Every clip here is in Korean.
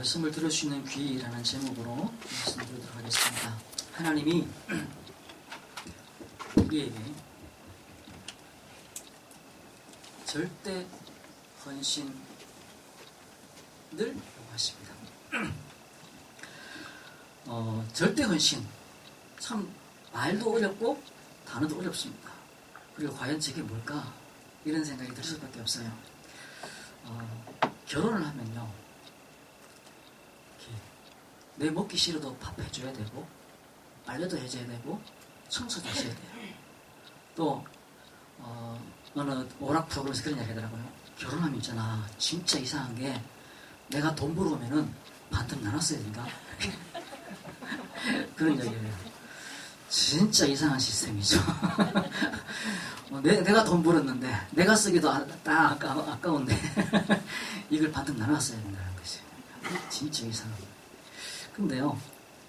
말씀을 들을 수 있는 귀라는 제목으로 말씀드리도록 하겠습니다. 하나님이 우리에게 절대 헌신을 요구하십니다. 절대 헌신, 참 말도 어렵고 단어도 어렵습니다. 그리고 과연 저게 뭘까? 이런 생각이 들 수밖에 없어요. 결혼을 하면요, 내 먹기 싫어도 밥 해줘야 되고, 빨래도 해줘야 되고, 청소도 해줘야 돼요. 또 어느 오락 프로그램에서 그런 이야기 하더라고요. 결혼하면 있잖아, 진짜 이상한 게 내가 돈 벌어오면은 반쯤 나눴어야 된다. 그런 이야기예요. 진짜 이상한 시스템이죠. 내가 돈 벌었는데 내가 쓰기도 아까운데 이걸 반쯤 나눴어야 된다는 것이에요. 진짜 이상합니다. 근데요,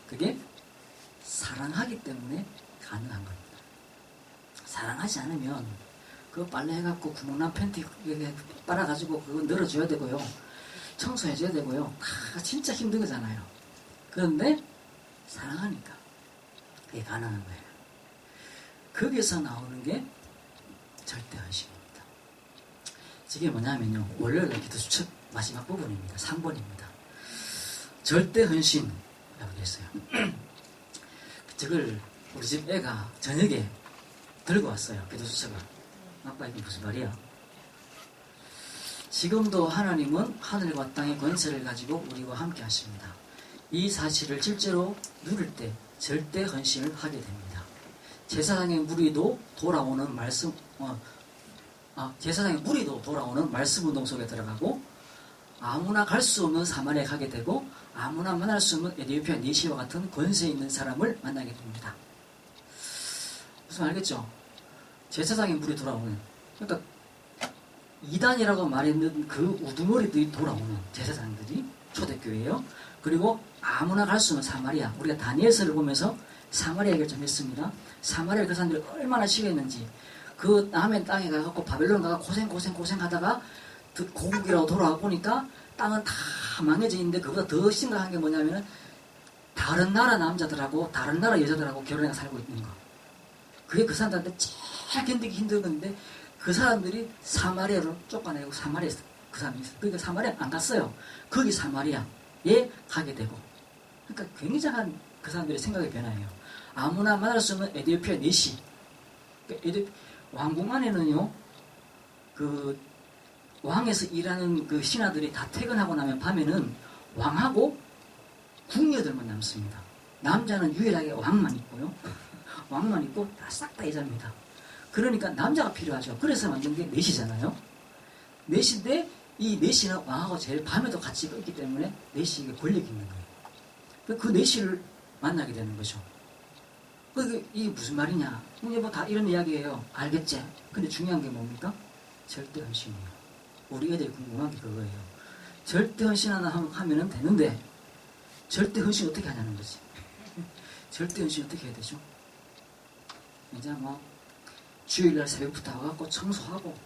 그게 사랑하기 때문에 가능한 겁니다. 사랑하지 않으면 그거 빨래 해갖고 구멍난 팬티 빨아가지고 그거 늘어줘야 되고요, 청소해줘야 되고요, 다 진짜 힘든 거잖아요. 그런데 사랑하니까 그게 가능한 거예요. 거기서 나오는 게 절대 헌신입니다. 저게 뭐냐면요, 월요일 기도 수첩 마지막 부분입니다. 3번입니다. 절대 헌신이라고 되어 있어요. 저걸 우리 집 애가 저녁에 들고 왔어요. 기도 수첩을. 아빠 이게 무슨 말이야? 지금도 하나님은 하늘과 땅의 권세를 가지고 우리와 함께 하십니다. 이 사실을 실제로 누릴 때 절대 헌신을 하게 됩니다. 제사장의 무리도 돌아오는 말씀, 제사장의 무리도 돌아오는 말씀 운동 속에 들어가고, 아무나 갈 수 없는 사마리아에 가게 되고, 아무나 만날 수 없는 에티오피아 니시와 같은 권세 있는 사람을 만나게 됩니다. 무슨 알겠죠? 제사장의 물이 돌아오는, 그러니까 이단이라고 말했는 그 우두머리들이 돌아오는 제사장들이 초대교회예요. 그리고 아무나 갈 수 없는 사마리아, 우리가 다니엘서를 보면서 사마리아 얘기를 좀 했습니다. 사마리아 그 사람들이 얼마나 싫어했는지, 그 남의 땅에 가갖고 바벨론 가서 고생하다가 고국이라고 돌아와 보니까 땅은 다 망해져 있는데, 그보다 더 심각한 게 뭐냐면은 다른 나라 남자들하고 다른 나라 여자들하고 결혼해서 살고 있는 거. 그게 그 사람들한테 제일 견디기 힘든 건데, 그 사람들이 사마리아로 쫓아내고 사마리아에서 그 사람이 있어요. 그러니까 사마리아 안 갔어요. 거기 사마리아에 가게 되고. 그러니까 굉장한 그 사람들의 생각의 변화예요. 아무나 만날 수 없는 에티오피아 니시. 왕궁 안에는요, 그 왕에서 일하는 그 신하들이 다 퇴근하고 나면 밤에는 왕하고 궁녀들만 남습니다. 남자는 유일하게 왕만 있고요. 왕만 있고 다 싹 다 여자입니다. 그러니까 남자가 필요하죠. 그래서 만든 게 넷이잖아요. 넷인데 이 넷이는 왕하고 제일 밤에도 같이 있기 때문에 넷이 권력이 있는 거예요. 그 넷이를 만나게 되는 거죠. 이게 무슨 말이냐? 뭐 다 이런 이야기예요. 알겠지? 근데 중요한 게 뭡니까? 절대 헌신이에요. 우리 애들이 궁금한 게 그거예요. 절대 헌신 하나 하면은 되는데, 절대 헌신 어떻게 하냐는 거지. 절대 헌신 어떻게 해야 되죠? 이제 뭐 주일날 새벽부터 와갖고 청소하고,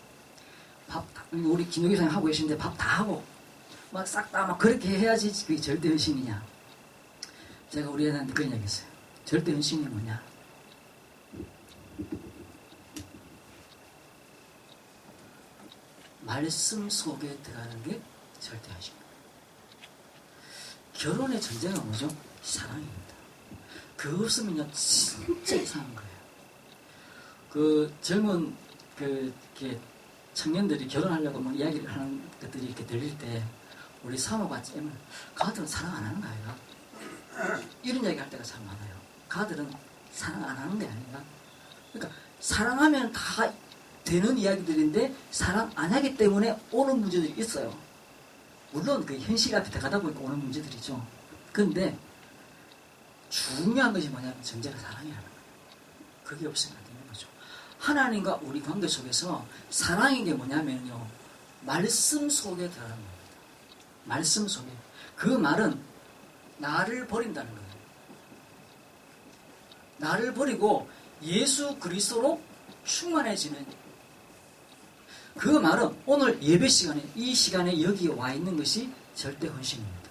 밥 우리 김효기사님 하고 계신데 밥 다 하고 막 싹 다 막 그렇게 해야지 그게 절대 헌신이냐? 제가 우리 애들한테 그런 얘기 했어요. 절대 헌신이 뭐냐? 말씀 속에 들어가는 게 절대 헌신입니다. 결혼의 전제가 뭐죠? 사랑입니다. 그거 없으면요, 진짜 이상한 거예요. 그 젊은 이렇게 청년들이 결혼하려고 뭐 이야기를 하는 것들이 이렇게 들릴 때, 우리 사모가 째면 가들은 사랑 안 하는 거 아이가? 이런 이야기 할 때가 참 많아요. 가들은 사랑 안 하는 게 아닌가? 그러니까 사랑하면 다 되는 이야기들인데, 사랑 안 하기 때문에 오는 문제들이 있어요. 물론 그 현실 앞에 가다 보니까 오는 문제들이죠. 그런데 중요한 것이 뭐냐면 전제가 사랑이라는 거예요. 그게 없으면 안 되는 거죠. 하나님과 우리 관계 속에서 사랑인 게 뭐냐면요, 말씀 속에 들어가는 겁니다. 말씀 속에. 그 말은 나를 버린다는 거예요. 나를 버리고 예수 그리스도로 충만해지는, 그 말은 오늘 예배 시간에, 이 시간에 여기 와 있는 것이 절대 헌신입니다.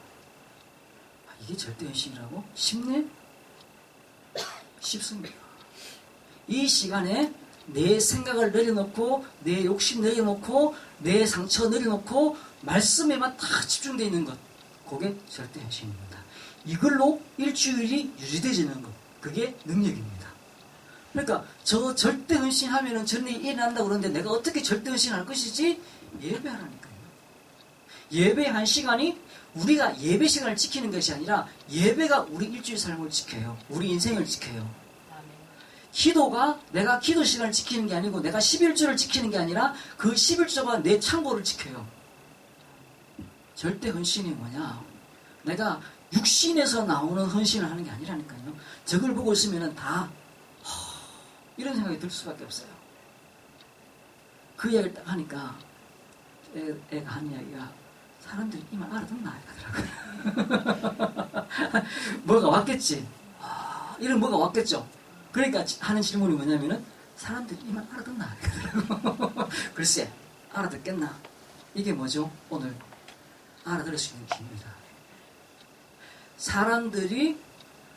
이게 절대 헌신이라고? 쉽네? 쉽습니다. 이 시간에 내 생각을 내려놓고 내 욕심 내려놓고 내 상처 내려놓고 말씀에만 다 집중되어 있는 것, 그게 절대 헌신입니다. 이걸로 일주일이 유지되지는 것, 그게 능력입니다. 그러니까 저 절대 헌신하면은 저런 일이 일어난다고 그러는데 내가 어떻게 절대 헌신할 것이지? 예배하라니까요. 예배 한 시간이 우리가 예배 시간을 지키는 것이 아니라 예배가 우리 일주일 삶을 지켜요. 우리 인생을 지켜요. 기도가 내가 기도 시간을 지키는 게 아니고 내가 11조를 지키는 게 아니라 그 11조가 내 창고를 지켜요. 절대 헌신이 뭐냐? 내가 육신에서 나오는 헌신을 하는 게 아니라니까요. 저걸 보고 있으면 다 이런 생각이 들 수밖에 없어요. 그 이야기를 딱 하니까 애가 한 이야기가 사람들이 이만 알아듣나 하더라고요. 뭐가 왔겠지. 이런 뭐가 왔겠죠. 그러니까 하는 질문이 뭐냐면은 사람들이 이만 알아듣나 하더라고요. 글쎄 알아듣겠나. 이게 뭐죠? 오늘 알아들을 수 있는 기회입니다. 사람들이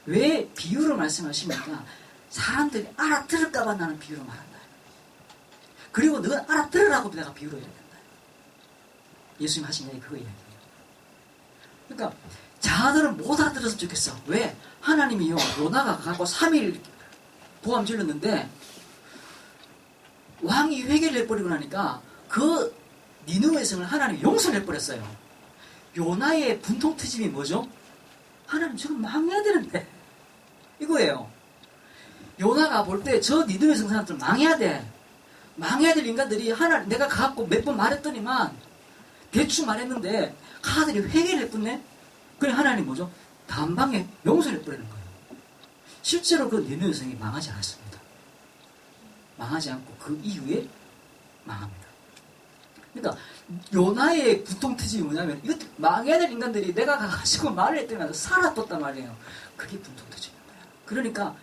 왜 비유로 말씀하십니까? 사람들이 알아들을까봐 나는 비유로 말한다. 그리고 너는 알아들으라고 내가 비유로 이야기한다. 예수님 하신 얘기 그거 이야기예요. 그러니까 자들은 못 알아들었으면 좋겠어. 왜? 하나님이요 요나가 가고 3일 보암 질렀는데 왕이 회개를 해버리고 나니까 그 니느웨 성을 하나님이 용서를 해버렸어요. 요나의 분통트집이 뭐죠? 하나님 저거 망해야 되는데 이거예요. 요나가 볼 때 저 니느웨 성 사람들 망해야 돼. 망해야 될 인간들이 하나님 내가 가갖고 몇 번 말했더니만 대충 말했는데 가들이 회개를 해뿐네. 그래 하나님 뭐죠? 단방에 용서를 해버리는 거예요. 실제로 그 니느웨 성이 망하지 않았습니다. 망하지 않고 그 이후에 망합니다. 그러니까 요나의 분통트집이 뭐냐면 이것도 망해야 될 인간들이 내가 가가지고 말을 했더니 살아떴단 말이에요. 그게 분통트집인 거예요. 그러니까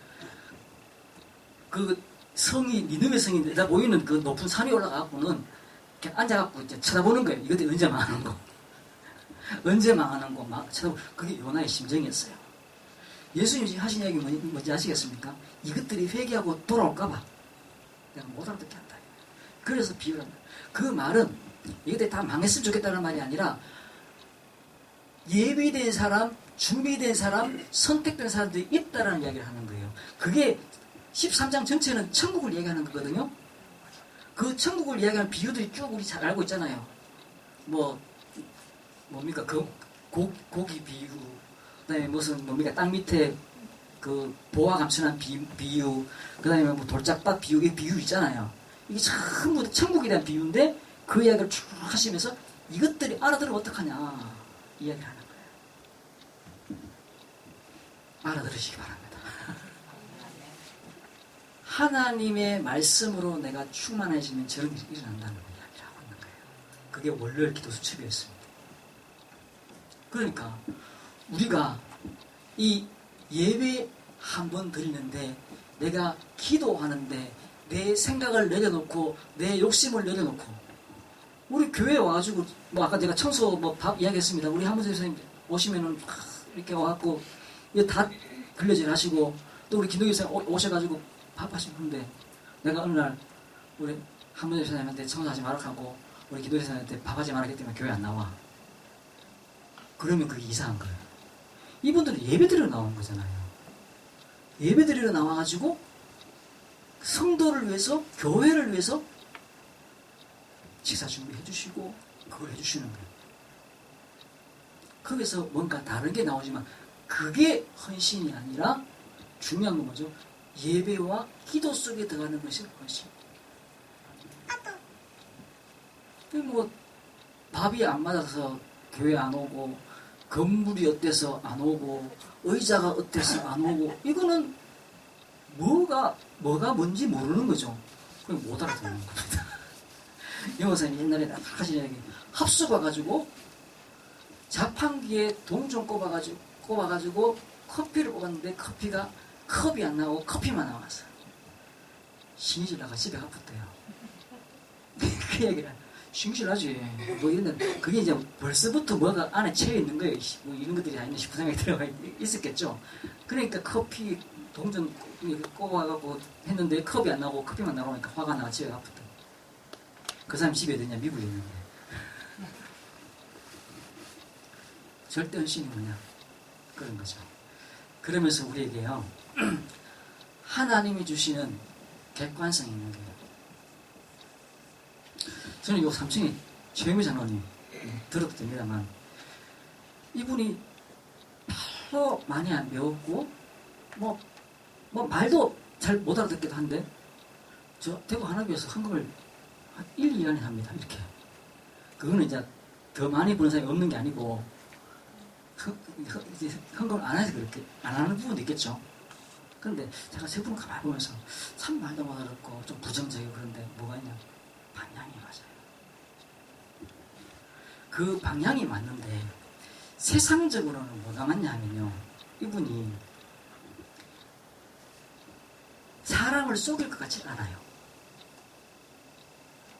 그 성이 니느웨 성이 내다 보이는 그 높은 산에 올라가고는 이렇게 앉아갖고 이제 쳐다보는 거예요. 이것들이 언제 망하는 거, 언제 망하는 거 막 쳐다보고 그게 요나의 심정이었어요. 예수님이 하신 이야기 뭔지 아시겠습니까? 이것들이 회개하고 돌아올까봐 내가 못 알아듣게 한다. 그래서 비유를 한다. 그 말은 이것들이 다 망했으면 좋겠다는 말이 아니라 예비된 사람, 준비된 사람, 선택된 사람들이 있다라는 이야기를 하는 거예요. 그게 13장 전체는 천국을 얘기하는 거거든요. 그 천국을 이야기하는 비유들이 쭉 우리 잘 알고 있잖아요. 뭡니까? 그 고기 비유, 그 다음에 무슨 뭡니까? 땅 밑에 그 보화 감춘한 비유, 그 다음에 뭐 돌짝밭 비유, 이 비유 있잖아요. 이게 전부 천국에 대한 비유인데 그 이야기를 쭉 하시면서 이것들이 알아들으면 어떡하냐 이야기를 하는 거예요. 알아들으시기 바랍니다. 하나님의 말씀으로 내가 충만해지면 저런 일이 일어난다는 이야기를 하고 있는 거예요. 그게 월요일 기도 수첩이었습니다. 그러니까 우리가 이 예배 한 번 드리는데 내가 기도하는데 내 생각을 내려놓고 내 욕심을 내려놓고 우리 교회에 와가지고 뭐 아까 제가 청소 뭐 밥 이야기했습니다. 우리 한문세 선생님 오시면은 이렇게 와갖고 이거 다 근래질 하시고 또 우리 김동희 선생님 오셔가지고 밥 하시는데 내가 어느 날 우리 한문세 선생님한테 청소하지 말라고 하고 우리 김동희 선생님한테 밥 하지 말라기 때문에 교회 안 나와. 그러면 그게 이상한 거예요. 이분들은 예배드리러 나온 거잖아요. 예배드리러 나와가지고 성도를 위해서, 교회를 위해서 식사 준비해 주시고 그걸 해주시는 거예요. 거기서 뭔가 다른 게 나오지만 그게 헌신이 아니라 중요한 건 뭐죠? 예배와 기도 속에 들어가는 것이 헌신. 뭐 밥이 안 맞아서 교회 안 오고 건물이 어때서 안 오고 의자가 어때서 안 오고 이거는 뭐가 뭔지 모르는 거죠. 그냥 못 알아듣는 겁니다. 영어사님 옛날에 하신 얘기 합수 봐가지고 자판기에 동 좀 꼽아가지고 커피를 뽑았는데 커피가 컵이 안 나오고 커피만 나왔어요. 신이 질라가 집에 가봤대요. 그 얘기를 싱실하지. 뭐 이런 그게 이제 벌써부터 뭐가 안에 채여 있는 거예요. 뭐 이런 것들이 아닌가 싶은 생각이 들어가 있었겠죠. 그러니까 커피 동전 꼽아갖고 했는데 컵이 안 나오고 커피만 나오니까 화가 나 집에 가부터. 그 사람 집에 어디냐? 미국에 있는데. 절대 헌신이 뭐냐? 그런 거죠. 그러면서 우리에게요. 하나님이 주시는 객관성이 있는 거예요. 저는 요 3층에 최영미 장로님 들어도 됩니다만 이분이 별로 많이 안 배웠고 뭐 말도 잘 못 알아듣기도 한데 저 대구 하나교에서 헌금을 한 1, 2년에 합니다. 이렇게. 그거는 이제 더 많이 버는 사람이 없는 게 아니고 헌금을 안 해서 그렇게 안 하는 부분도 있겠죠. 그런데 제가 세 분을 가만히 보면서 참 말도 못 알아듣고 좀 부정적이고 그런데 뭐가 있냐? 방향이 맞아요. 그 방향이 맞는데 세상적으로는 뭐가 맞냐 하면요. 이분이 사람을 속일 것 같지 않아요.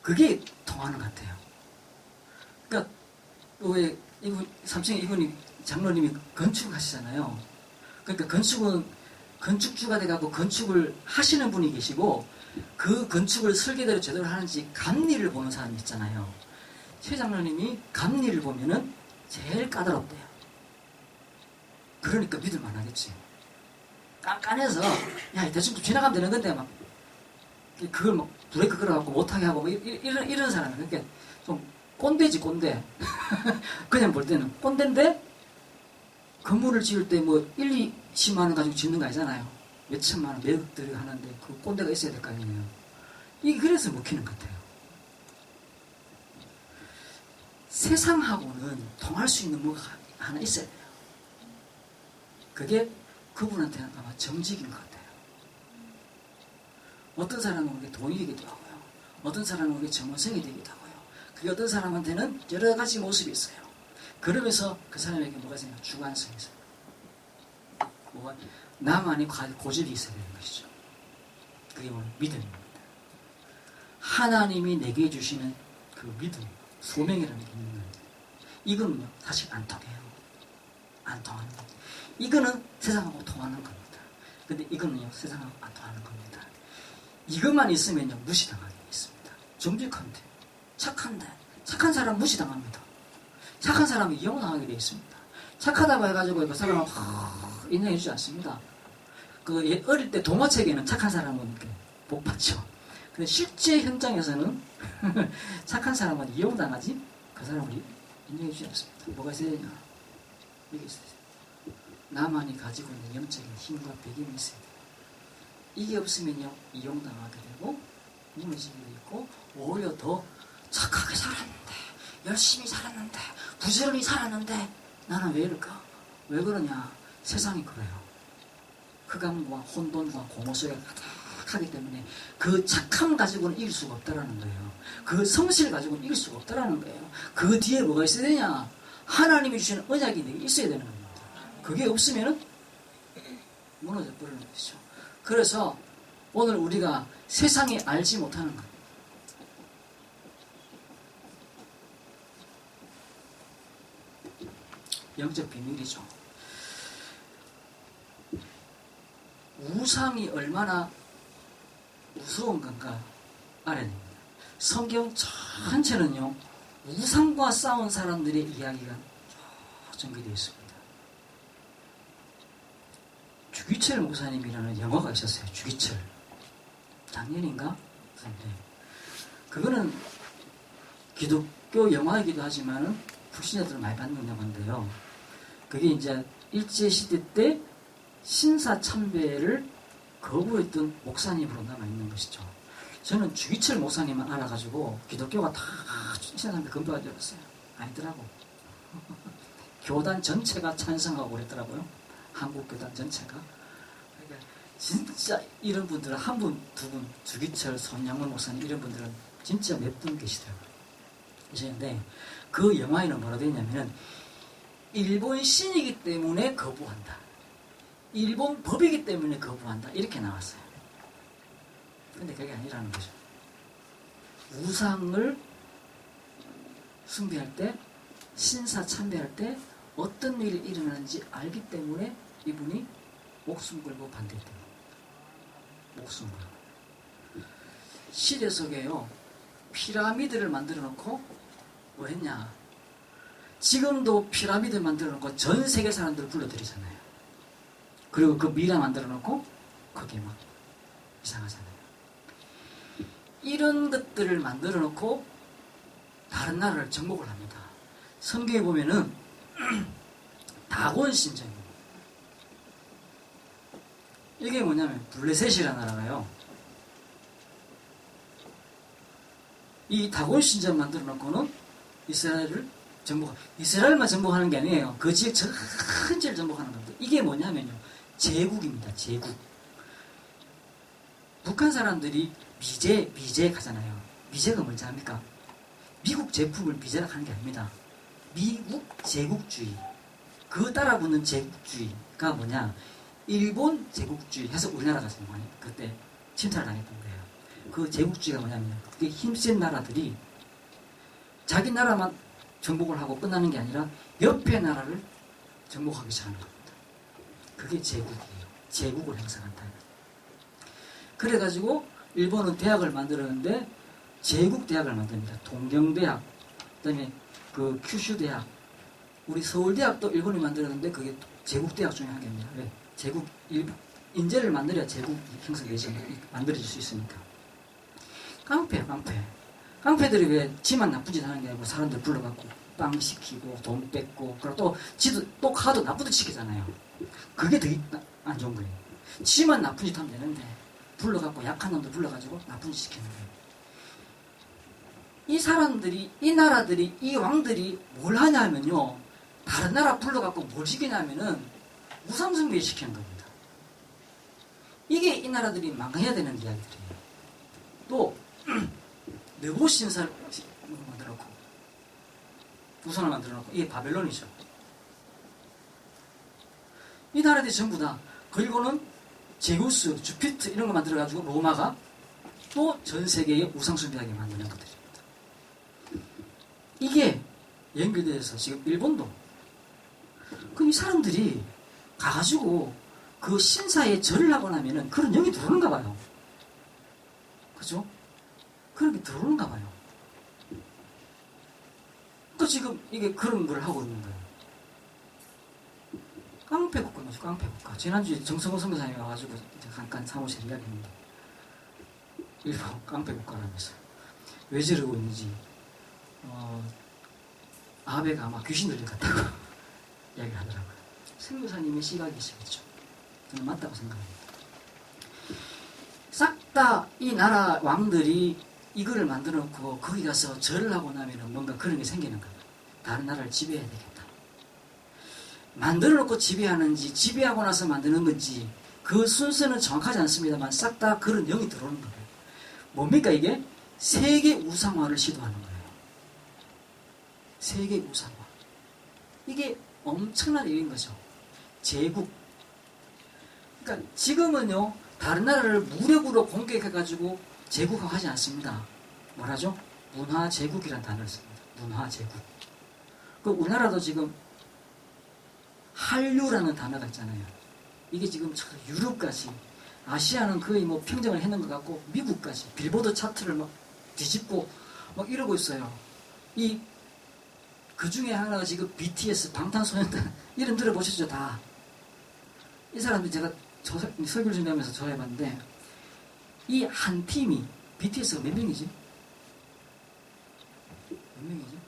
그게 통하는 것 같아요. 그러니까 왜 이분 3층에 이분이 장로님이 건축하시잖아요. 그러니까 건축주가 돼가지고 건축을 하시는 분이 계시고 그 건축을 설계대로 제대로 하는지 감리를 보는 사람이 있잖아요. 최 장로님이 감리를 보면은 제일 까다롭대요. 그러니까 믿을만 하겠지. 깐깐해서 야 대충 지나가면 되는 건데 막 그걸 막 브레이크 걸어갖고 못하게 하고 뭐 이런 사람은 그러니까 좀 꼰대지 꼰대. 그냥 볼 때는 꼰대인데 건물을 지을 때 뭐 1, 20만 원 가지고 짓는 거 아니잖아요. 몇 천만 원, 몇 억들이 하는데 그 꼰대가 있어야 될 거 아니에요. 이게 그래서 먹히는 것 같아요. 세상하고는 통할 수 있는 뭐가 하나 있어야 돼요. 그게 그분한테는 아마 정직인 것 같아요. 어떤 사람은 그게 돈이 되기도 하고요. 어떤 사람은 그게 전문성이 되기도 하고요. 그게 어떤 사람한테는 여러 가지 모습이 있어요. 그러면서 그 사람에게 뭐가 있어요? 주관성이 있어요. 뭐가 나만의 고집이 있어야 되는 것이죠. 그게 뭐 믿음입니다. 하나님이 내게 주시는 그 믿음, 소명이라는 게 있는 거예요. 이거는요, 사실 안 통해요. 안 통하는 거예요. 이거는 세상하고 통하는 겁니다. 근데 이거는요, 세상하고 안 통하는 겁니다. 이것만 있으면요, 무시당하게 있습니다. 정직한데, 착한데, 착한 사람 무시당합니다. 착한 사람이 이용당하게 되어 있습니다. 착하다고 해가지고 그 사람은 인정해주지 않습니다. 그 어릴 때 동화책에는 착한 사람은 이렇게 복 받죠. 근데 실제 현장에서는 착한 사람은 이용당하지 그 사람을 인정해주지 않습니다. 뭐가 있어야 되냐? 이게 있어야 돼요. 나만이 가지고 있는 영적인 힘과 배경이 있어야 돼요. 이게 없으면요, 이용당하게 되고 무너지게 되고 오히려 더 착하게 살았는데 열심히 살았는데 부지런히 살았는데 나는 왜 이럴까? 왜 그러냐? 세상이 그래요. 흑암과 혼돈과 공허 속에 가득하기 때문에 그 착함 가지고는 이길 수가 없다라는 거예요. 그 성실 가지고는 이길 수가 없다라는 거예요. 그 뒤에 뭐가 있어야 되냐? 하나님이 주시는 언약이 내게 있어야 되는 겁니다. 그게 없으면은 무너져 버리는 것이죠. 그래서 오늘 우리가 세상이 알지 못하는 것, 영적 비밀이죠. 우상이 얼마나 무서운 건가 알아야 됩니다. 성경 전체는요, 우상과 싸운 사람들의 이야기가 전개되어 있습니다. 주기철 목사님이라는 영화가 있었어요. 주기철. 작년인가? 네. 그거는 기독교 영화이기도 하지만은 불신자들은 많이 받는 영화인데요. 그게 이제 일제시대 때 신사참배를 거부했던 목사님으로 남아있는 것이죠. 저는 주기철 목사님만 알아가지고 기독교가 다 신사참배 금도가 되었어요. 아니더라고. 교단 전체가 찬성하고 그랬더라고요. 한국교단 전체가. 그러니까 진짜 이런 분들은 한 분, 두 분, 주기철, 손양문 목사님 이런 분들은 진짜 몇 분 계시더라고요. 계시는데 그 영화에는 뭐라 되어 있냐면은 일본 신이기 때문에 거부한다. 일본 법이기 때문에 거부한다. 이렇게 나왔어요. 근데 그게 아니라는 거죠. 우상을 숭배할 때, 신사 참배할 때 어떤 일이 일어나는지 알기 때문에 이분이 목숨 걸고 반대했대요. 목숨 걸고. 시대 속에요, 피라미드를 만들어 놓고 뭐 했냐? 지금도 피라미드 만들어 놓고 전 세계 사람들을 불러들이잖아요. 그리고 그 미라 만들어 놓고 그게 막 이상하잖아요. 이런 것들을 만들어 놓고 다른 나라를 정복을 합니다. 성경에 보면은 다곤 신전입니다. 이게 뭐냐면 블레셋이라는 나라가요. 이 다곤 신전 만들어 놓고는 이스라엘을 이스라엘만 정복하는 게 아니에요. 그 지역 전체를 정복하는 겁니다. 이게 뭐냐면요, 제국입니다. 제국. 북한 사람들이 미제 가잖아요. 미제가 뭔지 압니까? 미국 제품을 미제라고 하는 게 아닙니다. 미국 제국주의. 그 따라붙는 제국주의가 뭐냐? 일본 제국주의 해서 우리나라가 그때 침탈을 당했던 거예요. 그 제국주의가 뭐냐면, 그게 힘센 나라들이 자기 나라만 정복을 하고 끝나는 게 아니라 옆에 나라를 정복하기 시작하는 겁니다. 그게 제국이에요. 제국을 형성한다. 그래가지고 일본은 대학을 만들었는데 제국대학을 만듭니다. 동경대학, 그다음에 그 큐슈대학, 우리 서울대학도 일본이 만들었는데 그게 제국대학 중에 한 개입니다. 왜? 인재를 만들어야 제국 형성되지, 만들어질 수 있으니까. 깡패들이 왜 지만 나쁜 짓 하는 게 아니고 사람들 불러갖고 빵 시키고 돈 뺏고, 그리고 또 지도 또 가도 나쁜 짓 시키잖아요. 그게 되게 안 좋은 거예요. 지만 나쁜 짓 하면 되는데 불러갖고 약한 놈들 불러가지고 나쁜 짓 시키는 거예요. 이 사람들이, 이 나라들이, 이 왕들이 뭘 하냐면요, 다른 나라 불러갖고 뭘 시키냐면은 우상숭배 시키는 겁니다. 이게 이 나라들이 망해야 되는 이야기들이에요. 또 느보신사를 만들어놓고 우상을 만들어놓고, 이게 바벨론이죠. 이 나라들이 전부 다, 그리고는 제우스, 주피터 이런 거 만들어가지고 로마가 또 전 세계에 우상숭배하게 만드는 것들입니다. 이게 연결돼서 지금 일본도, 그럼 이 사람들이 가가지고 그 신사에 절을 하고 나면은 그런 영이 들어오는가 봐요. 그죠? 그런 게 들어오는가 봐요. 또 지금 이게 그런 걸 하고 있는 거예요. 깡패국가죠, 깡패국가. 지난주에 정성호 선교사님이 와가지고 잠깐 사무실 이야기했는데, 일본 깡패국가라면서 왜 저러고 있는지, 아베가 아마 귀신 들려갔다고 이야기를 하더라고요. 선교사님의 시각이 있겠죠. 저는 맞다고 생각합니다. 싹 다 이 나라 왕들이 이거를 만들어 놓고 거기 가서 절을 하고 나면 뭔가 그런 게 생기는 거예요. 다른 나라를 지배해야 되겠다. 만들어 놓고 지배하는지 지배하고 나서 만드는 건지 그 순서는 정확하지 않습니다만 싹 다 그런 영이 들어오는 거예요. 뭡니까 이게? 세계 우상화를 시도하는 거예요. 세계 우상화. 이게 엄청난 일인 거죠. 제국. 그러니까 지금은요, 다른 나라를 무력으로 공격해가지고 제국화하지 않습니다. 뭐라죠? 문화제국이라는 단어를 씁니다. 문화제국. 그 우리나라도 지금 한류라는 단어가 있잖아요. 이게 지금 유럽까지, 아시아는 거의 뭐 평정을 해놓은 것 같고 미국까지 빌보드 차트를 막 뒤집고 막 이러고 있어요. 그 중에 하나가 지금 BTS, 방탄소년단 이름 들어보셨죠? 다. 이 사람들이 제가 설교를 준비하면서 조사해봤는데, 이 한 팀이 BTS가 몇 명이지? 몇 명이지?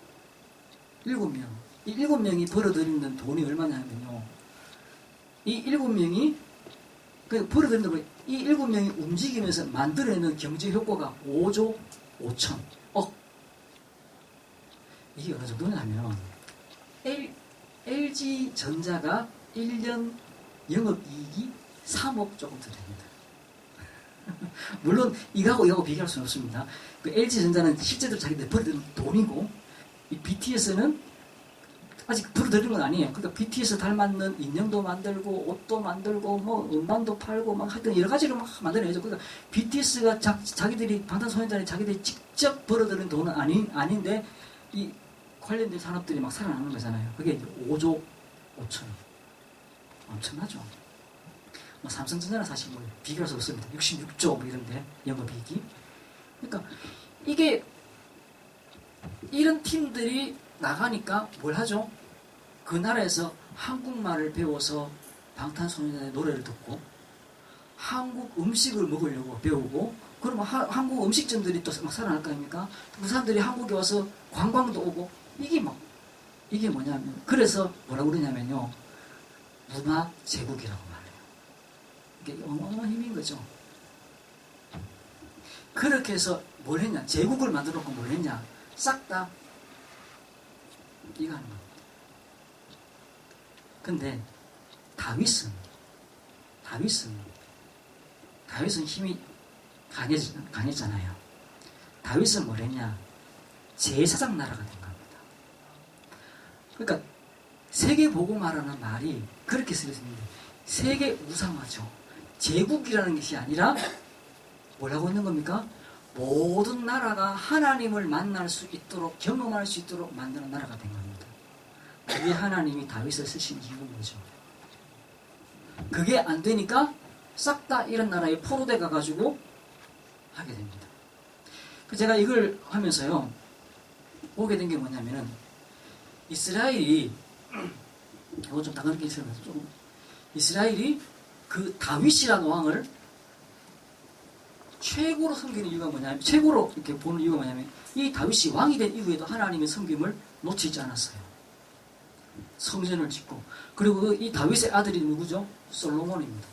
7명. 이 7명이 벌어들이는 돈이 얼마냐면요, 이 7명이 벌어들이는 거, 이 7명이 움직이면서 만들어내는 경제 효과가 5조 5천억. 이게 어느 정도냐면 LG전자가 1년 영업이익이 3억 조금 더 됩니다. 물론 이거하고 비교할 수는 없습니다. 그 LG전자는 실제로 자기들 벌어들인 돈이고, 이 BTS는 아직 벌어들인 건 아니에요. 그러니까 BTS 닮았는 인형도 만들고 옷도 만들고 뭐 음반도 팔고 막 하여튼 여러 가지로 막 만들어내죠. 그러니까 BTS가 자기들이, 방탄소년단이 자기들이 직접 벌어들인 돈은 아닌데, 이 관련된 산업들이 막 살아나는 거잖아요. 그게 이제 5조 5천. 엄청나죠. 뭐 삼성전자는 사실 뭐 비교할 수 없습니다. 66조 뭐 이런데 영업이익이. 그러니까 이게 이런 팀들이 나가니까 뭘 하죠? 그 나라에서 한국말을 배워서 방탄소년단의 노래를 듣고 한국 음식을 먹으려고 배우고 그러면 한국 음식점들이 또 막 살아날 거 아닙니까? 그 사람들이 한국에 와서 관광도 오고 이게 뭐냐면 그래서 뭐라고 그러냐면요. 문화 제국이라고 말해요. 이게 어마어마한 힘인 거죠. 그렇게 해서 뭘 했냐? 제국을 만들어 놓고 뭘 했냐? 싹 다 이거 하는 겁니다. 근데 다윗은 힘이 강했잖아요. 다윗은 뭘 했냐? 제사장 나라가 된 겁니다. 그러니까 세계복음화라는 말이 그렇게 쓰여있는데 세계 우상화죠. 제국이라는 것이 아니라 뭐라고 있는 겁니까? 모든 나라가 하나님을 만날 수 있도록 경험할 수 있도록 만드는 나라가 된 겁니다. 그게 하나님이 다윗을 쓰신 이유인 거죠. 그게 안 되니까 싹 다 이런 나라에 포로돼 가가지고 하게 됩니다. 제가 이걸 하면서요 보게 된 게 뭐냐면은 이스라엘이 이거 좀 다그렇게 있으면서 조금 이스라엘이 그 다윗이라는 왕을 최고로 섬기는 이유가 뭐냐면 최고로 이렇게 보는 이유가 뭐냐면 이 다윗이 왕이 된 이후에도 하나님의 섬김을 놓치지 않았어요. 성전을 짓고 그리고 이 다윗의 아들이 누구죠? 솔로몬입니다.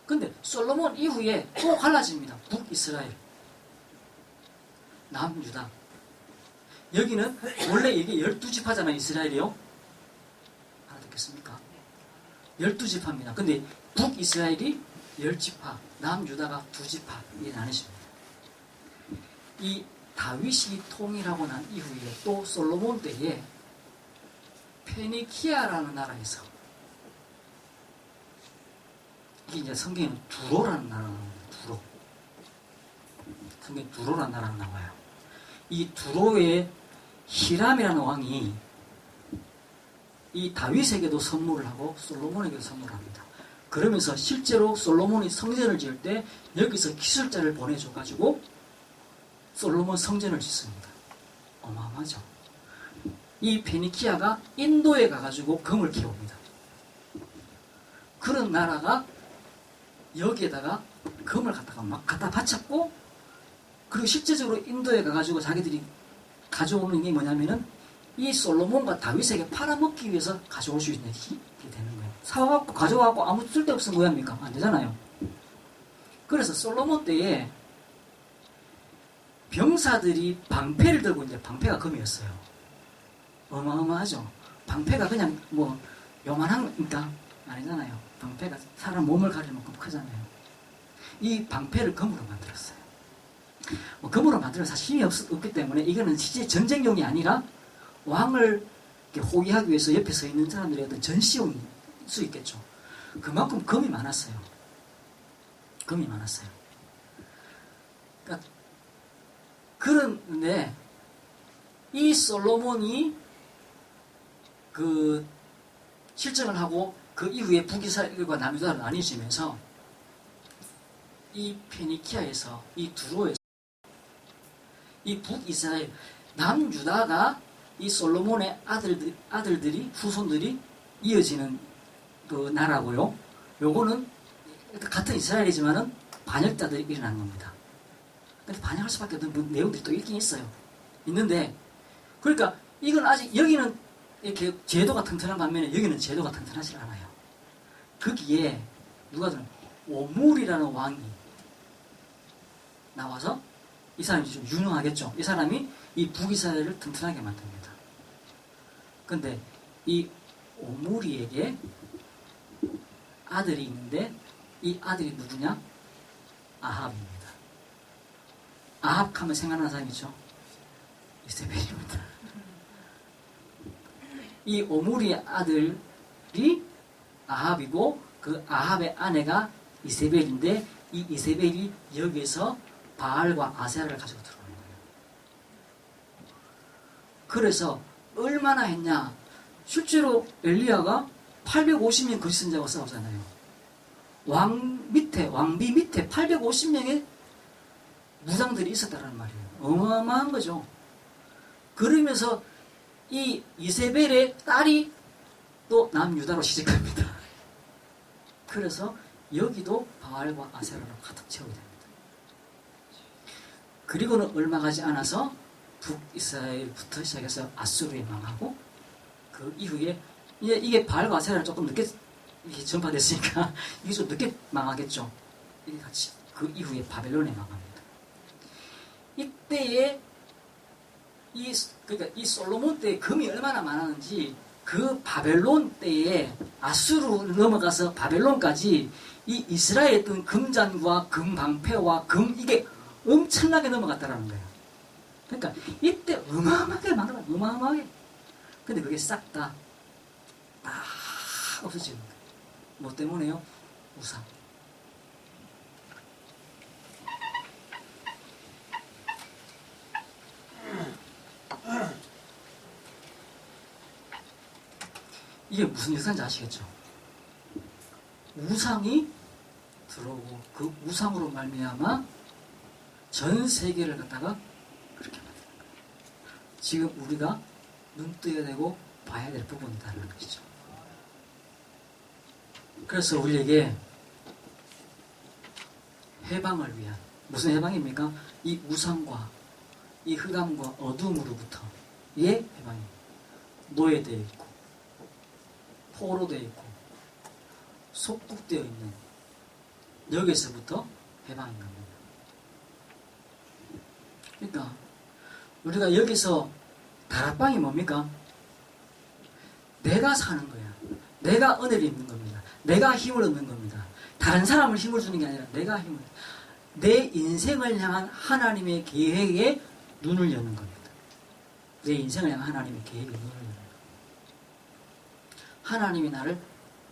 근데 솔로몬 이후에 또 갈라집니다. 북이스라엘, 남유다. 여기는 원래 이게 12지파잖아요. 이스라엘이요. 알아듣겠습니까? 12지파입니다. 근데 북이스라엘이 10지파, 남유다가 2지파 이게 나뉘십니다. 이 다윗이 통일하고 난 이후에 또 솔로몬 때에 페니키아라는 나라에서 이게 이제 성경에는 두로라는 나라가 나옵니다. 두로. 성경에 두로라는 나라가 나와요. 이 두로의 히람이라는 왕이 이 다윗에게도 선물을 하고 솔로몬에게도 선물을 합니다. 그러면서 실제로 솔로몬이 성전을 지을 때 여기서 기술자를 보내줘가지고 솔로몬 성전을 짓습니다. 어마어마하죠. 이 페니키아가 인도에 가가지고 금을 캐옵니다. 그런 나라가 여기에다가 금을 갖다가 막 갖다 바쳤고 그리고 실제적으로 인도에 가가지고 자기들이 가져오는 게 뭐냐면은 이 솔로몬과 다윗에게 팔아먹기 위해서 가져올 수 있는 게 되는 거예요. 사와갖고 가져와갖고 아무 쓸데없는 모양입니까? 안 되잖아요. 그래서 솔로몬 때에 병사들이 방패를 들고 이제 방패가 금이었어요. 어마어마하죠. 방패가 그냥 뭐 요만하니까 아니잖아요. 방패가 사람 몸을 가릴 만큼 크잖아요. 이 방패를 금으로 만들었어요. 뭐 금으로 만들면 사실 힘이 없기 때문에 이거는 실제 전쟁용이 아니라 왕을 호위하기 위해서 옆에 서 있는 사람들의 어떤 전시용일 수 있겠죠. 그만큼 금이 많았어요. 금이 많았어요. 그러니까 그런데 이 솔로몬이 그 실정을 하고 그 이후에 북이스라엘과 남유다로 나뉘어지면서 이 페니키아에서 이 두로에서 이 북이스라엘 남유다가 이 솔로몬의 아들들이 후손들이 이어지는 그 나라고요. 요거는 같은 이스라엘이지만은 반역자들이 일어난 겁니다. 근데 반역할 수밖에 없는 내용들이 또 있긴 있어요. 있는데 그러니까 이건 아직 여기는 이렇게 제도가 튼튼한 반면에 여기는 제도가 튼튼하지 않아요. 거기에 누가 들은 오물이라는 왕이 나와서 이 사람이 좀 유능하겠죠. 이 사람이 이 북이스라엘을 튼튼하게 만듭니다. 근데 이 오므리에게 아들이 있는데 이 아들이 누구냐? 아합입니다. 아합 하면 생각나는 사람이죠. 이세벨입니다. 이 오므리의 아들이 아합이고 그 아합의 아내가 이세벨인데 이 이세벨이 여기에서 바알과 아세라를 가지고 들어오는 거예요. 그래서 얼마나 했냐. 실제로 엘리야가 850명 거짓선자하고 싸우잖아요. 왕비 밑에 850명의 무장들이 있었다는 말이에요. 어마어마한 거죠. 그러면서 이 이세벨의 딸이 또 남유다로 시집갑니다. 그래서 여기도 바알과 아세라로 가득 채우게 됩니다. 그리고는 얼마 가지 않아서 북이스라엘부터 시작해서 아수르에 망하고 그 이후에 이게 바알과 아세라는 조금 늦게 전파됐으니까 이게 좀 늦게 망하겠죠. 이게 같이 그 이후에 바벨론에 망합니다. 이때에 그러니까 이 솔로몬 때에 금이 얼마나 많았는지 그 바벨론 때에 아수르로 넘어가서 바벨론까지 이 이스라엘에 있던 금잔과 금방패와 이게 엄청나게 넘어갔다라는 거예요. 그러니까 이때 어마어마하게 많아요. 어마어마하게. 근데 그게 싹 다 없어지는 거예요. 뭐 때문에요? 우상. 이게 무슨 역사인지 아시겠죠? 우상이 들어오고 그 우상으로 말미암아 전 세계를 갖다가 그렇게 만드는 거예요. 지금 우리가 눈 뜨게 되고 봐야 될 부분이라는 것이죠. 그래서 우리에게 해방을 위한 무슨 해방입니까? 이 우상과 이 흑암과 어둠으로부터의 해방입니다. 노예되어 있고 포로되어 있고 속국되어 있는 여기서부터 해방인 겁니다. 그러니까 우리가 여기서 다락방이 뭡니까? 내가 사는 거야. 내가 은혜를 입는 겁니다. 내가 힘을 얻는 겁니다. 다른 사람을 힘을 주는 게 아니라 내가 힘을 내 인생을 향한 하나님의 계획에 눈을 여는 겁니다. 내 인생을 향한 하나님의 계획에 눈을 여는 겁니다. 하나님이 나를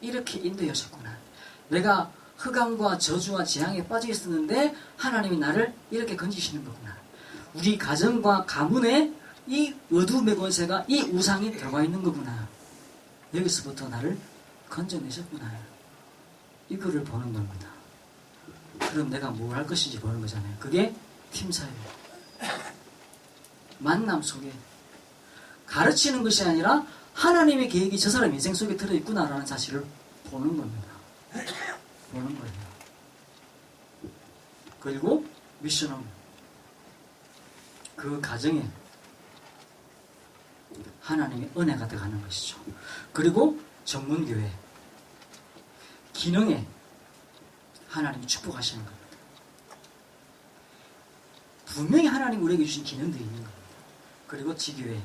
이렇게 인도해 주셨구나. 내가 흑암과 저주와 재앙에 빠져 있었는데 하나님이 나를 이렇게 건지시는 거구나. 우리 가정과 가문에 이 어둠의 권세가 이 우상이 들어가 있는 거구나. 여기서부터 나를 건져내셨구나. 이거를 보는 겁니다. 그럼 내가 뭘 할 것인지 보는 거잖아요. 그게 팀사예요. 만남 속에 가르치는 것이 아니라 하나님의 계획이 저 사람 인생 속에 들어있구나라는 사실을 보는 겁니다. 보는 거예요. 그리고 미션은 그 가정에 하나님의 은혜가 들어가는 것이죠. 그리고 전문교회 기능에 하나님이 축복하시는 겁니다. 분명히 하나님 우리에게 주신 기능들이 있는 겁니다. 그리고 지교회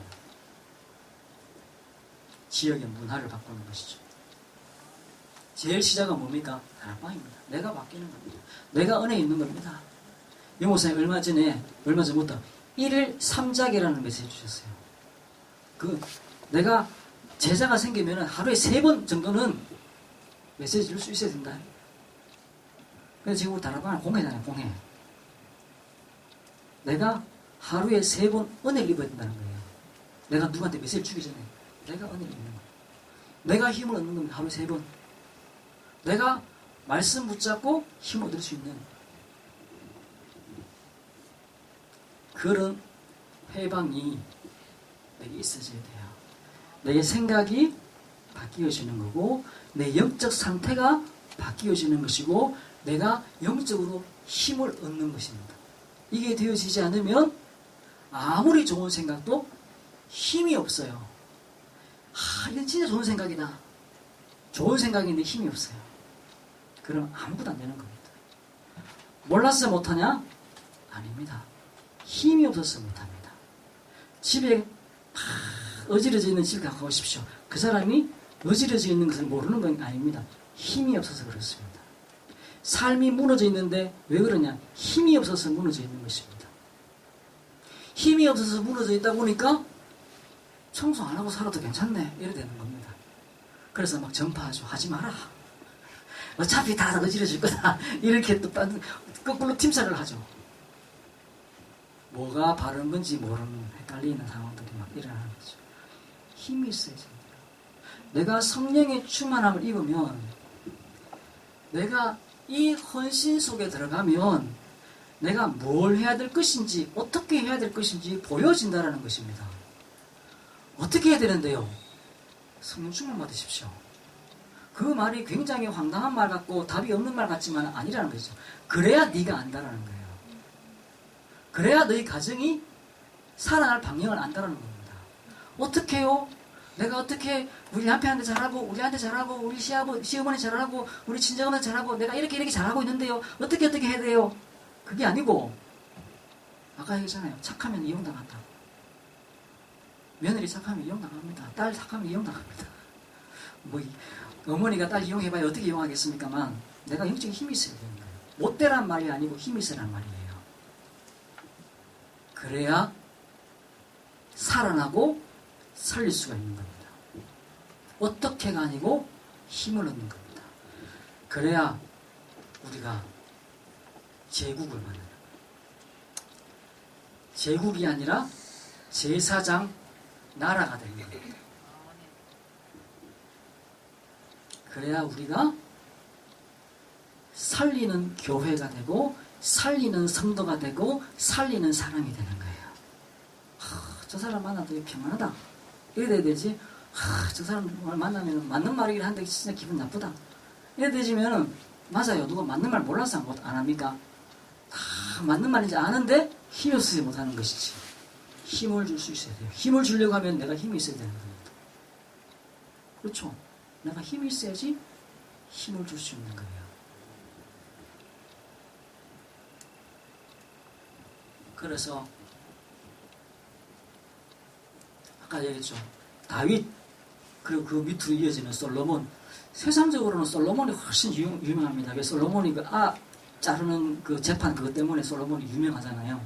지역의 문화를 바꾸는 것이죠. 제일 시작은 뭡니까? 다락방입니다. 내가 바뀌는 겁니다. 내가 은혜 있는 겁니다. 이 목사님 얼마 전부터 1일 3작이라는 메시지 주셨어요. 내가 제자가 생기면 하루에 3번 정도는 메시지 줄 수 있어야 된다. 그래서 지금 우리 다락방은 공회잖아요. 공회. 내가 하루에 3번 은혜를 입어야 된다는 거예요. 내가 누구한테 메시지 주기 전에 내가 은혜를 입는 거예요. 내가 힘을 얻는 겁니다. 하루에 3번. 내가 말씀 붙잡고 힘을 얻을 수 있는 그런 해방이 내게 있어져야 돼요. 내 생각이 바뀌어지는 거고 내 영적 상태가 바뀌어지는 것이고 내가 영적으로 힘을 얻는 것입니다. 이게 되어지지 않으면 아무리 좋은 생각도 힘이 없어요. 이건 진짜 좋은 생각이다. 좋은 생각인데 힘이 없어요. 그럼 아무것도 안 되는 겁니다. 몰라서 못하냐? 아닙니다. 힘이 없어서 못합니다. 집에 어지러져 있는 집에 가고 오십시오. 그 사람이 어지러져 있는 것을 모르는 건 아닙니다. 힘이 없어서 그렇습니다. 삶이 무너져 있는데 왜 그러냐? 힘이 없어서 무너져 있는 것입니다. 힘이 없어서 무너져 있다 보니까 청소 안 하고 살아도 괜찮네 이래 되는 겁니다. 그래서 막 전파하죠. 하지 마라. 어차피 다 어지러질 거다. 이렇게 또 거꾸로 팀사를 하죠. 뭐가 바른 건지 모르는 헷갈리는 상황들이 막 일어나는 거죠. 힘이 있어야 됩니다. 내가 성령의 충만함을 입으면, 내가 이 헌신 속에 들어가면 내가 뭘 해야 될 것인지, 어떻게 해야 될 것인지 보여진다는 것입니다. 어떻게 해야 되는데요? 성령 충만 받으십시오. 그 말이 굉장히 황당한 말 같고 답이 없는 말 같지만 아니라는 거죠. 그래야 네가 안다라는 거예요. 그래야 너희 가정이 살아날 방향을 안다라는 겁니다. 어떻게요? 내가 어떻게 우리 남편한테 잘하고, 우리한테 잘하고, 우리 시어머니 잘하고, 우리 친정엄마 잘하고, 내가 이렇게 잘하고 있는데요. 어떻게 해야 돼요? 그게 아니고, 아까 얘기했잖아요. 착하면 이용당한다. 며느리 착하면 이용당합니다. 딸 착하면 이용당합니다. 뭐 어머니가 딸 이용해봐야 어떻게 이용하겠습니까만, 내가 영적인 힘이 있어야 되는 거예요. 못되란 말이 아니고 힘이 있으란 말이에요. 그래야 살아나고 살릴 수가 있는 겁니다. 어떻게가 아니고 힘을 얻는 겁니다. 그래야 우리가 제국을 만나는 거예요. 제국이 아니라 제사장 나라가 되는 겁니다. 그래야 우리가 살리는 교회가 되고, 살리는 성도가 되고, 살리는 사람이 되는 거예요. 저 사람 만나도 평안하다. 이래 돼야 되지. 저 사람 만나면 맞는 말이긴 한데 진짜 기분 나쁘다. 이래 되지면은, 맞아요. 누가 맞는 말 몰라서 안 합니까? 다 맞는 말인지 아는데 힘을 쓰지 못하는 것이지. 힘을 줄 수 있어야 돼요. 힘을 주려고 하면 내가 힘이 있어야 되는 겁니다. 그렇죠? 내가 힘이 있어야지 힘을 줄 수 있는 거예요. 그래서 아까 얘기했죠. 다윗, 그리고 그 밑으로 이어지는 솔로몬. 세상적으로는 솔로몬이 훨씬 유명합니다. 왜 솔로몬이 그 자르는 그 재판 그것 때문에 솔로몬이 유명하잖아요.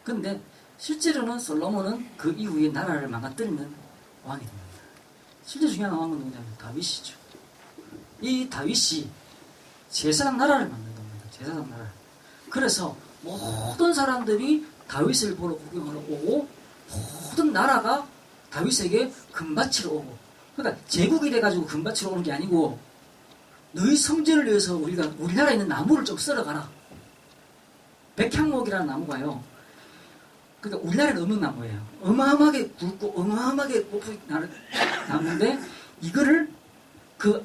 근데 실제로는 솔로몬은 그 이후에 나라를 망가뜨리는 왕이 됩니다. 실제 중요한 왕은 누구냐면 다윗이죠. 이 다윗이 제사장 나라를 만든 겁니다. 제사장 나라. 그래서 모든 사람들이 다윗을 보러 구경하러 오고, 모든 나라가 다윗에게 금바치러 오고, 그러니까 제국이 돼가지고 금바치러 오는 게 아니고, 너희 성전을 위해서 우리나라에 있는 나무를 좀 썰어가라. 백향목이라는 나무가요. 그러니까 우리나라에는 없는 나무예요. 어마어마하게 굵고 어마어마하게 높은 나무인데, 이거를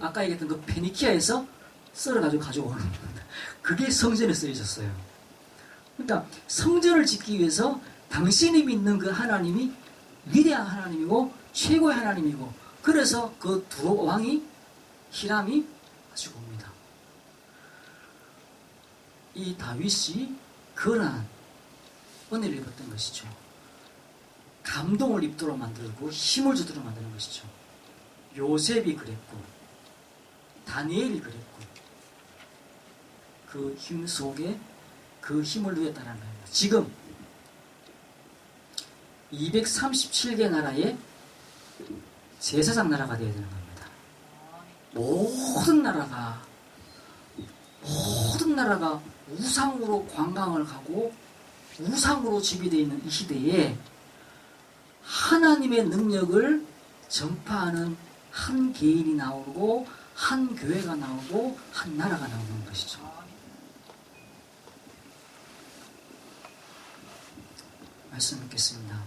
아까 얘기했던 그 페니키아에서 썰어가지고 가져오는 겁니다. 그게 성전에 쓰여졌어요. 그러니까 성전을 짓기 위해서 당신이 믿는 그 하나님이 위대한 하나님이고 최고의 하나님이고, 그래서 그 두 왕이 히람이 가지고 옵니다. 이 다윗이 그러한 은혜를 입었던 것이죠. 감동을 입도록 만들고 힘을 주도록 만드는 것이죠. 요셉이 그랬고, 다니엘이 그랬고, 그 힘 속에 그 힘을 누렸다는 거예요. 지금 237개 나라의 제사장 나라가 되어야 되는 겁니다. 모든 나라가 우상으로 관광을 가고 우상으로 지배되어 있는 이 시대에 하나님의 능력을 전파하는 한 개인이 나오고, 한 교회가 나오고, 한 나라가 나오는 것이죠. 말씀 읽겠습니다.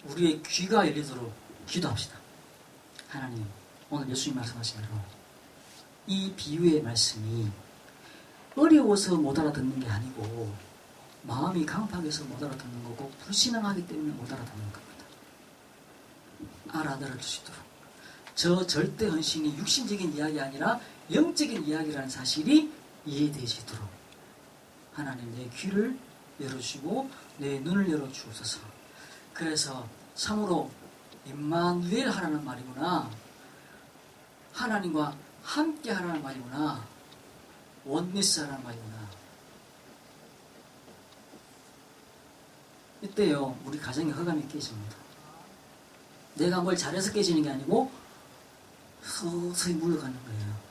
우리의 귀가 열리도록 기도합시다. 하나님, 오늘 예수님 말씀하신 대로 이 비유의 말씀이 어려워서 못 알아듣는 게 아니고, 마음이 강팍해서 못 알아듣는 거고, 불신앙하기 때문에 못 알아듣는 겁니다. 알아들을 수 있도록, 저 절대 헌신이 육신적인 이야기 아니라 영적인 이야기라는 사실이 이해되시도록 하나님 내 귀를 열어주시고 내 눈을 열어주옵소서. 그래서 참으로 임마누엘 하라는 말이구나, 하나님과 함께 하라는 말이구나, 원리스 하라는 말이구나. 이때요 우리 가정의 허감이 깨집니다. 내가 뭘 잘해서 깨지는 게 아니고 서서히 물러가는 거예요.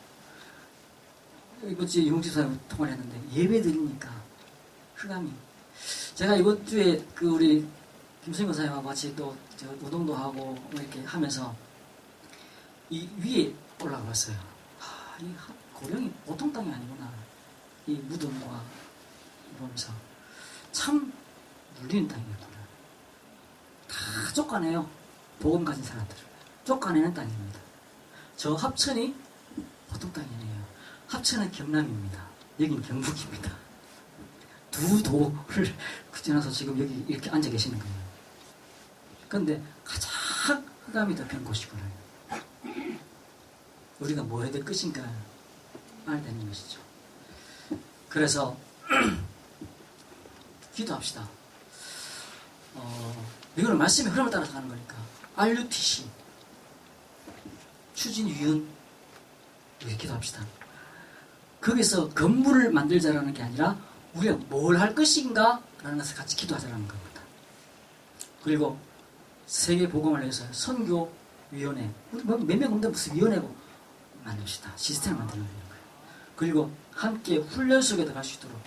이번 주에 용집사님 통화를 했는데 예배 드리니까 흑암이. 제가 이번 주에 그 우리 김승현 사님하고 같이 또 노동도 하고 뭐 이렇게 하면서 이 위에 올라가 봤어요. 이 고령이 보통 땅이 아니구나. 이 무덤과 보면서 참 눌리는 땅이었구나. 다 쫓아내요. 복음 가진 사람들을 쫓아내는 땅입니다. 저 합천이 보통 땅이 아니에요. 합천은 경남입니다. 여긴 경북입니다. 두 도를 지나서 지금 여기 이렇게 앉아 계시는 거예요. 그런데 가장 흑암이 덮인 곳이구나. 우리가 뭐 해야 될 것인가 알아야 되는 것이죠. 그래서 기도합시다. 이거는 말씀의 흐름을 따라서 가는 거니까 RUTC 추진위원 우리 기도합시다. 거기서 건물을 만들자라는 게 아니라 우리가 뭘 할 것인가 라는 것을 같이 기도하자라는 겁니다. 그리고 세계복음을 위해서 선교위원회 우리 몇 명 없는데 무슨 위원회고 만듭시다. 시스템을 만드는 거예요. 그리고 함께 훈련 속에 들어갈 수 있도록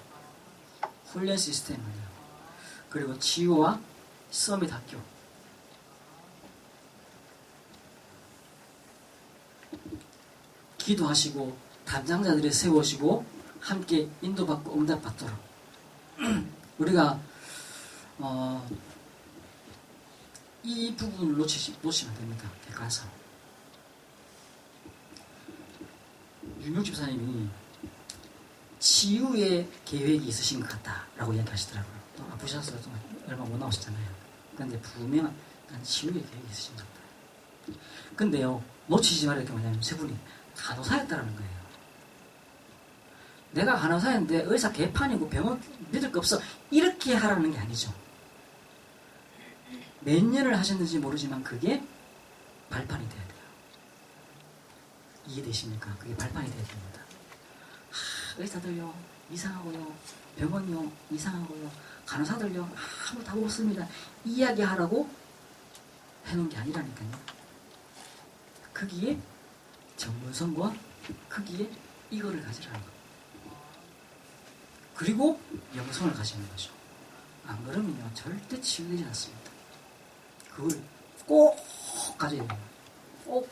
훈련 시스템을 해요. 그리고 치유와 서밋 학교 기도하시고 담당자들을 세우시고 함께 인도받고 응답받도록 우리가 이 부분을 놓치면 됩니다. 가서 유명 집사님이 치유의 계획이 있으신 것 같다라고 이야기하시더라고요. 또 아프셔서 좀 얼마 못 나오셨잖아요. 그런데 분명한 치유의 계획이 있으신 것 같다. 근데요, 놓치지 말아야 될 게 뭐냐면 세 분이 간호사였다는 거예요. 내가 간호사였는데 의사 개판이고 병원 믿을 거 없어 이렇게 하라는 게 아니죠. 몇 년을 하셨는지 모르지만 그게 발판이 돼야 돼요. 이해되십니까? 그게 발판이 돼야 됩니다. 의사들요 이상하고요, 병원요 이상하고요, 간호사들요 아무 답 없습니다 이야기하라고 해놓은 게 아니라니까요. 거기에 전문성과 거기에 이거를 가지라는 거예요. 그리고 영성을 가지는 거죠. 안 그러면요 절대 치유되지 않습니다. 그걸 꼭 가져야 돼요. 꼭.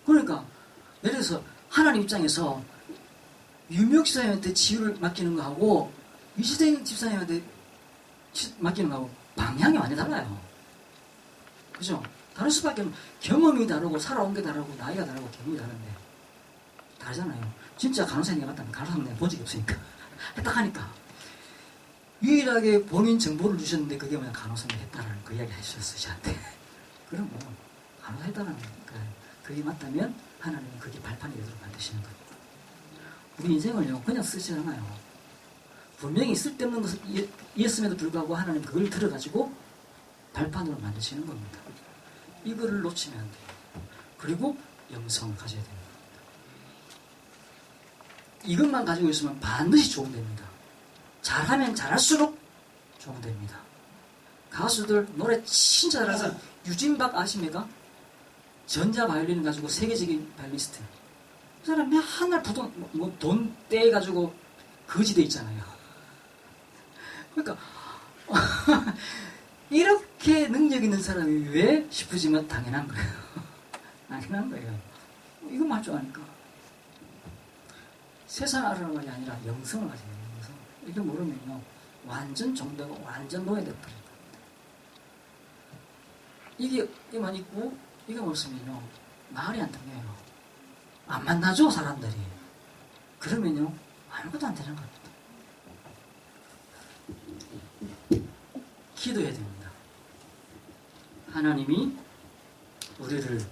그러니까 예를 들어서 하나님 입장에서 유명 집사님한테 치유를 맡기는 거하고 이시대 집사님한테 맡기는 거하고 방향이 완전히 달라요. 그죠? 다를 수밖에 없는 경험이 다르고 살아온 게 다르고 나이가 다르고 경험이 다른데 다르잖아요. 진짜 간호사님 같다면 간호사님 내가 본 적이 없으니까 딱 하니까 유일하게 본인 정보를 주셨는데 그게 뭐냐 간호사님 했다라는 그 이야기 하셨어요 저한테. 그럼 뭐 간호사 했다는 그게 맞다면 하나님은 그게 발판이 되도록 만드시는 거예요. 우리 인생을요 그냥 쓰지 않아요. 분명히 쓸데없는 것을 이었음에도 불구하고 하나님 그걸 들어가지고 발판으로 만드시는 겁니다. 이거를 놓치면 안 돼요. 그리고 영성을 가져야 됩니다. 이것만 가지고 있으면 반드시 좋은 됩니다. 잘하면 잘할수록 좋은 됩니다. 가수들 노래 진짜 잘하는 사람 유진박 아십니까? 전자 바이올린 가지고 세계적인 바이올리스트. 그 사람 맨날 돈 떼가지고 거지돼 있잖아요. 그러니까 이렇게 능력 있는 사람이 왜 싶으지만 당연한 거예요. 당연한 거예요. 이거 맞죠 하니까. 세상 알아는 것이 아니라 영성을 가지는 거예요. 영성. 이게 모르면요 완전 정되고 완전 노예될 거예요. 이게만 있고 이게 없으면요 말이 안 통해요. 안 만나죠 사람들이. 그러면요 아무것도 안 되는 겁니다. 기도해야 됩니다. 하나님이 우리를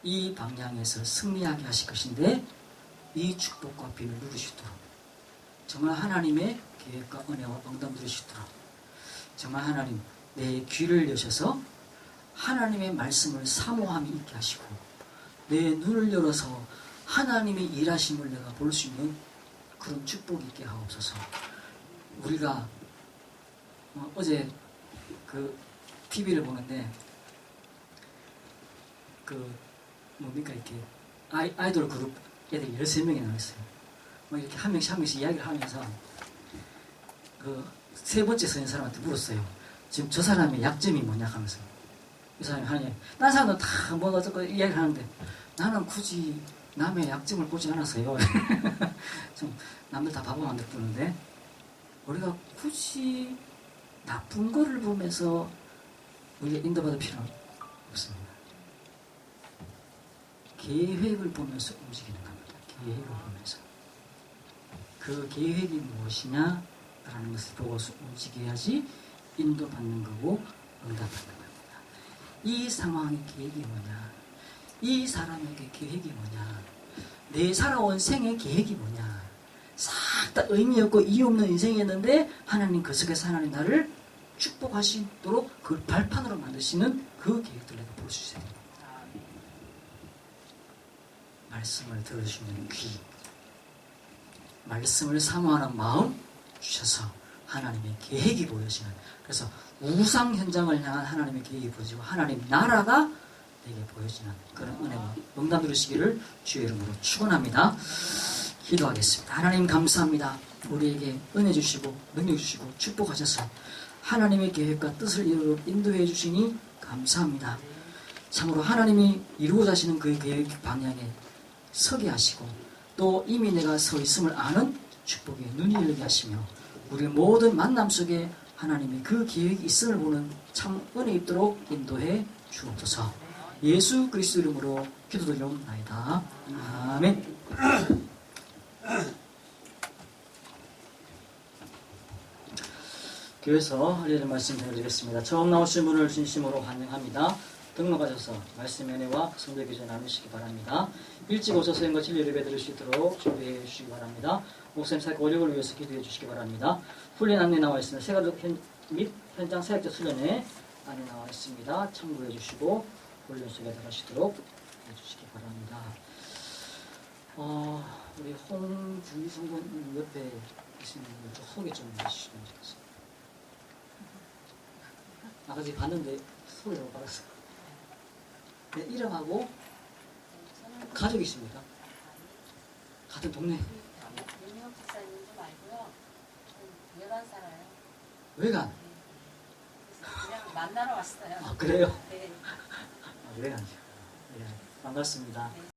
이 방향에서 승리하게 하실 것인데 이 축복과 빈을 누리시도록 정말 하나님의 계획과 은혜와 응답 누리시도록 정말 하나님 내 귀를 여셔서 하나님의 말씀을 사모함이 있게 하시고 내 눈을 열어서 하나님의 일하심을 내가 볼 수 있는 그런 축복이 있게 하옵소서. 우리가 어제 그 TV를 보는데 그 뭡니까 이렇게 아이돌 그룹 애들이 13명이 나왔어요. 뭐 이렇게 한 명씩 이야기를 하면서 그 세 번째 서인 사람한테 물었어요. 지금 저 사람의 약점이 뭐냐 하면서 그 사람이 하니 다른 사람은 다 뭐 어쩌고 이야기를 하는데 나는 굳이 남의 약점을 보지 않았어요. 좀 남들 다 바보 만들 뿐인데 우리가 굳이 나쁜 거를 보면서 우리가 인도받을 필요는 없습니다. 계획을 보면서 움직이는 겁니다. 계획을 보면서. 그 계획이 무엇이냐? 라는 것을 보고서 움직여야지 인도받는 거고 응답받는 겁니다. 이 상황의 계획이 뭐냐? 이 사람에게 계획이 뭐냐? 내 살아온 생의 계획이 뭐냐? 싹 다 의미 없고 이유 없는 인생이었는데 하나님 그 속에서 하나님 나를 축복하시도록 그 발판으로 만드시는 그 계획들을 내가 볼 수 있어야 됩니다. 말씀을 들으시는 귀, 말씀을 사모하는 마음 주셔서 하나님의 계획이 보여지는, 그래서 우상 현장을 향한 하나님의 계획이 보여지고 하나님 나라가 내게 보여지는 그런 은혜와 응답 누리시기를 주의 이름으로 축원합니다. 기도하겠습니다. 하나님 감사합니다. 우리에게 은혜 주시고 능력 주시고 축복하셔서 하나님의 계획과 뜻을 이루도록 인도해 주시니 감사합니다. 참으로 하나님이 이루고자 하시는 그 계획 방향에 서게 하시고 또 이미 내가 서 있음을 아는 축복에 눈이 열리게 하시며 우리 모든 만남 속에 하나님의 그 계획이 있음을 보는 참 은혜 있도록 인도해 주옵소서. 예수 그리스도 이름으로 기도드리옵나이다. 아멘. 교회에서 하려는 말씀 드리겠습니다. 처음 나오신 분을 진심으로 환영합니다. 등록하셔서 말씀의 은혜와 성도 기도 나누시기 바랍니다. 일찍 오셔서 연과 진리 예배 드릴 수 있도록 준비해 주시기 바랍니다. 목사님 사역 원력을 위해서 기도해 주시기 바랍니다. 훈련 안내 나와 있습니다. 세가족 및 현장 사역자 수련회 안내 나와 있습니다. 참고해 주시고 훈련 속에 들어가시도록 해주시기 바랍니다. 우리 홍주희 성도님 옆에 계시는 분 소개 좀 해주시면 좋겠습니다. 아까 제가 봤는데 소개를 못 받았어요. 네, 이름하고 가족이십니까? 같은 동네? 유명 집사님도 말고요. 외간 살아요. 외간? 네. 그냥 만나러 왔어요. 아, 그래요? 네. 외간이요. 네, 반갑습니다. 네.